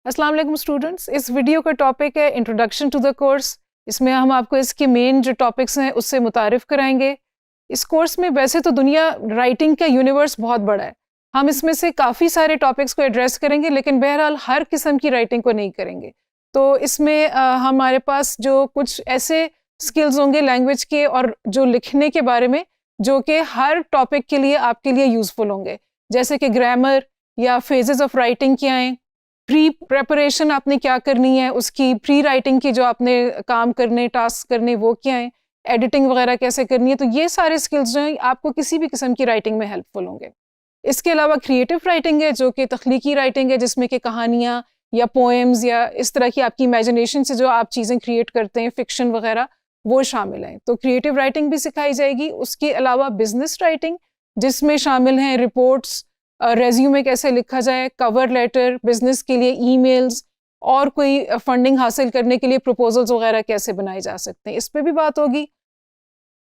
अस्सलाम वालेकुम स्टूडेंट्स, इस वीडियो का टॉपिक है इंट्रोडक्शन टू द कोर्स। इसमें हम आपको इसके मेन जो टॉपिक्स हैं उससे मुतारिफ कराएंगे। इस कोर्स में वैसे तो दुनिया राइटिंग का यूनिवर्स बहुत बड़ा है, हम इसमें से काफ़ी सारे टॉपिक्स को एड्रेस करेंगे, लेकिन बहरहाल हर किस्म की राइटिंग को नहीं करेंगे। तो इसमें हमारे पास जो कुछ ऐसे स्किल्स होंगे लैंग्वेज के और जो लिखने के बारे में, जो कि हर टॉपिक के लिए आपके लिए यूज़फुल होंगे, जैसे कि ग्रामर या फेजेस ऑफ राइटिंग क्या हैं, प्री प्रेपरेशन आपने क्या करनी है, उसकी प्री राइटिंग की जो आपने काम करने टास्क करने वो क्या है, एडिटिंग वगैरह कैसे करनी है। तो ये सारे स्किल्स जो हैं आपको किसी भी किस्म की राइटिंग में हेल्पफुल होंगे। इसके अलावा क्रिएटिव राइटिंग है जो कि तख्लीकी राइटिंग है, जिसमें कि कहानियाँ या पोएम्स या इस तरह की आपकी इमेजिनेशन से जो आप चीज़ें क्रिएट करते हैं, फिक्शन वगैरह, वो शामिल हैं। तो क्रिएटिव राइटिंग भी सिखाई जाएगी। उसके अलावा बिजनेस राइटिंग, जिसमें शामिल हैं रिपोर्ट्स, रेज्यूमे कैसे लिखा जाए, कवर लेटर, बिजनेस के लिए ईमेल्स, और कोई फंडिंग हासिल करने के लिए प्रपोजल्स वगैरह कैसे बनाए जा सकते हैं, इस पे भी बात होगी।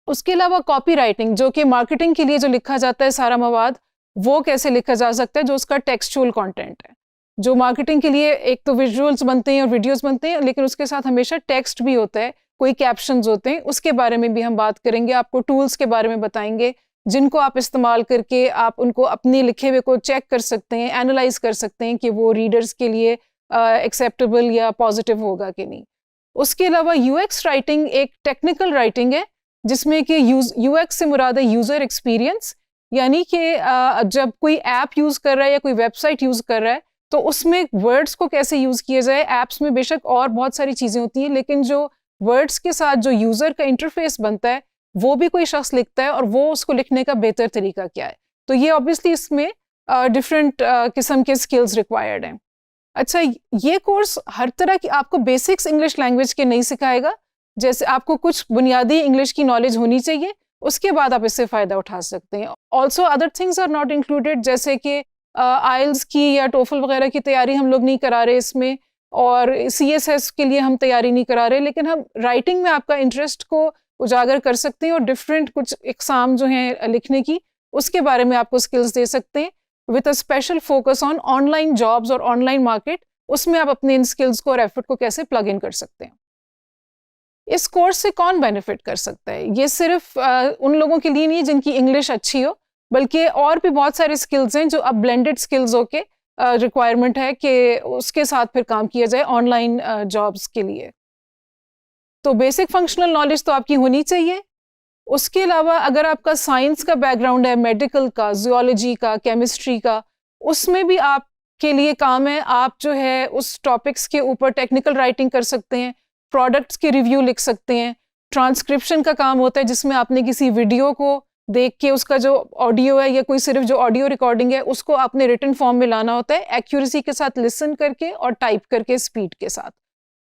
उसके अलावा कॉपी राइटिंग, जो कि मार्केटिंग के लिए जो लिखा जाता है सारा मवाद, वो कैसे लिखा जा सकता है, जो उसका टेक्सचुअल कंटेंट है। जो मार्केटिंग के लिए एक तो विजुअल्स बनते हैं और वीडियोस बनते हैं, लेकिन उसके साथ हमेशा टेक्स्ट भी होता है, कोई कैप्शंस होते हैं, उसके बारे में भी हम बात करेंगे। आपको टूल्स के बारे में बताएंगे जिनको आप इस्तेमाल करके आप उनको अपने लिखे हुए को चेक कर सकते हैं, एनालाइज कर सकते हैं कि वो रीडर्स के लिए एक्सेप्टेबल या पॉजिटिव होगा कि नहीं। उसके अलावा यूएक्स राइटिंग एक टेक्निकल राइटिंग है, जिसमें कि यूएक्स से मुराद है यूज़र एक्सपीरियंस, यानी कि जब कोई ऐप यूज़ कर रहा है या कोई वेबसाइट यूज़ कर रहा है, तो उसमें वर्ड्स को कैसे यूज़ किया जाए। ऐप्स में बेशक और बहुत सारी चीज़ें होती हैं, लेकिन जो वर्ड्स के साथ जो यूज़र का इंटरफेस बनता है वो भी कोई शख्स लिखता है, और वो उसको लिखने का बेहतर तरीका क्या है। तो ये ऑब्वियसली इसमें डिफरेंट किस्म के स्किल्स रिक्वायर्ड हैं। अच्छा, ये कोर्स हर तरह की आपको बेसिक्स इंग्लिश लैंग्वेज के नहीं सिखाएगा। जैसे आपको कुछ बुनियादी इंग्लिश की नॉलेज होनी चाहिए, उसके बाद आप इससे फ़ायदा उठा सकते हैं। Also other things are not included, जैसे कि आइल्स की या टोफल वगैरह की तैयारी हम लोग नहीं करा रहे इसमें, और CSS के लिए हम तैयारी नहीं करा रहे, लेकिन हम राइटिंग में आपका इंटरेस्ट को उजागर कर सकते हैं और डिफरेंट कुछ एग्जाम जो हैं लिखने की, उसके बारे में आपको स्किल्स दे सकते हैं, with a special focus on online jobs और ऑनलाइन मार्केट। उसमें आप अपने इन स्किल्स को और एफर्ट को कैसे प्लग इन कर सकते हैं। इस कोर्स से कौन बेनिफिट कर सकता है? ये सिर्फ उन लोगों के लिए नहीं है जिनकी इंग्लिश अच्छी हो, बल्कि और भी बहुत सारे स्किल्स हैं जो अब ब्लेंडेड स्किल्स हो के रिक्वायरमेंट है कि उसके साथ फिर काम किया जाए ऑनलाइन जॉब्स के लिए। तो बेसिक फंक्शनल नॉलेज तो आपकी होनी चाहिए। उसके अलावा अगर आपका साइंस का बैकग्राउंड है, मेडिकल का, जियोलॉजी का, केमिस्ट्री का, उसमें भी आपके लिए काम है। आप जो है उस टॉपिक्स के ऊपर टेक्निकल राइटिंग कर सकते हैं, प्रोडक्ट्स के रिव्यू लिख सकते हैं। ट्रांसक्रिप्शन का काम होता है, जिसमें आपने किसी वीडियो को देख के उसका जो ऑडियो है या कोई सिर्फ जो ऑडियो रिकॉर्डिंग है उसको आपने रिटन फॉर्म में लाना होता है, एक्यूरेसी के साथ लिसन करके और टाइप करके स्पीड के साथ।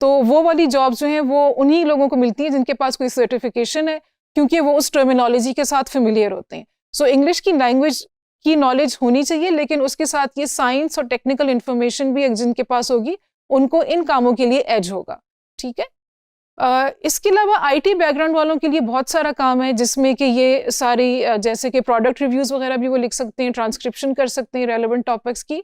तो वो वाली जॉब्स जो हैं वो उन्हीं लोगों को मिलती हैं जिनके पास कोई सर्टिफिकेशन है, क्योंकि वो उस टर्मिनोलॉजी के साथ फेमिलियर होते हैं। सो इंग्लिश की लैंग्वेज की नॉलेज होनी चाहिए, लेकिन उसके साथ ये साइंस और टेक्निकल इन्फॉर्मेशन भी जिनके पास होगी उनको इन कामों के लिए एज होगा। ठीक है। इसके अलावा IT बैकग्राउंड वालों के लिए बहुत सारा काम है, जिसमें कि ये सारी जैसे कि प्रोडक्ट रिव्यूज़ वगैरह भी वो लिख सकते हैं, ट्रांसक्रिप्शन कर सकते हैं रेलेवेंट टॉपिक्स की,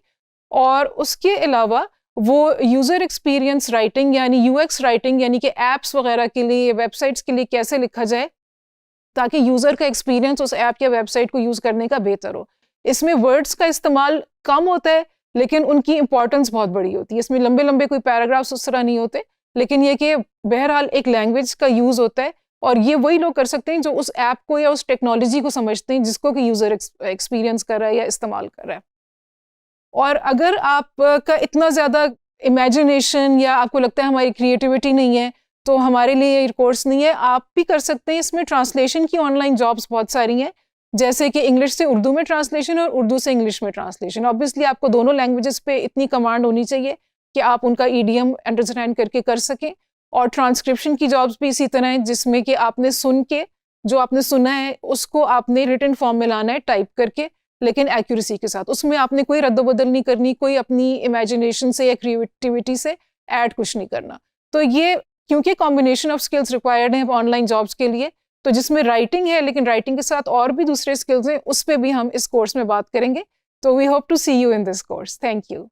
और उसके अलावा वो यूज़र एक्सपीरियंस राइटिंग यानी UX राइटिंग, यानी कि ऐप्स वगैरह के लिए, वेबसाइट्स के लिए कैसे लिखा जाए ताकि यूज़र का एक्सपीरियंस उस ऐप या वेबसाइट को यूज़ करने का बेहतर हो। इसमें वर्ड्स का इस्तेमाल कम होता है, लेकिन उनकी इंपॉर्टेंस बहुत बड़ी होती है। इसमें लंबे लंबे कोई पैराग्राफ्स उस तरह नहीं होते, लेकिन ये कि बहरहाल एक लैंग्वेज का यूज़ होता है, और ये वही लोग कर सकते हैं जो उस ऐप को या उस टेक्नोलॉजी को समझते हैं जिसको कि यूज़र एक्सपीरियंस कर रहा है या इस्तेमाल कर रहा है। और अगर आपका इतना ज़्यादा इमेजिनेशन या आपको लगता है हमारी क्रिएटिविटी नहीं है, तो हमारे लिए ये कोर्स नहीं है। आप भी कर सकते हैं। इसमें ट्रांसलेशन की ऑनलाइन जॉब्स बहुत सारी हैं, जैसे कि इंग्लिश से उर्दू में ट्रांसलेशन और उर्दू से इंग्लिश में ट्रांसलेशन। ऑब्वियसली आपको दोनों लैंग्वेजेस पे इतनी कमांड होनी चाहिए कि आप उनका EDM अंडरस्टैंड करके कर सकें। और ट्रांसक्रिप्शन की जॉब्स भी इसी तरह हैं, जिसमें कि आपने सुन के जो आपने सुना है उसको आपने रिटन फॉर्म में लाना है टाइप करके, लेकिन एक्यूरेसी के साथ। उसमें आपने कोई रद्द-बदल नहीं करनी, कोई अपनी इमेजिनेशन से या क्रिएटिविटी से ऐड कुछ नहीं करना। तो ये क्योंकि कॉम्बिनेशन ऑफ स्किल्स रिक्वायर्ड हैं ऑनलाइन जॉब्स के लिए, तो जिसमें राइटिंग है, लेकिन राइटिंग के साथ और भी दूसरे स्किल्स हैं, उस पर भी हम इस कोर्स में बात करेंगे। तो we hope to see you in this course. Thank you.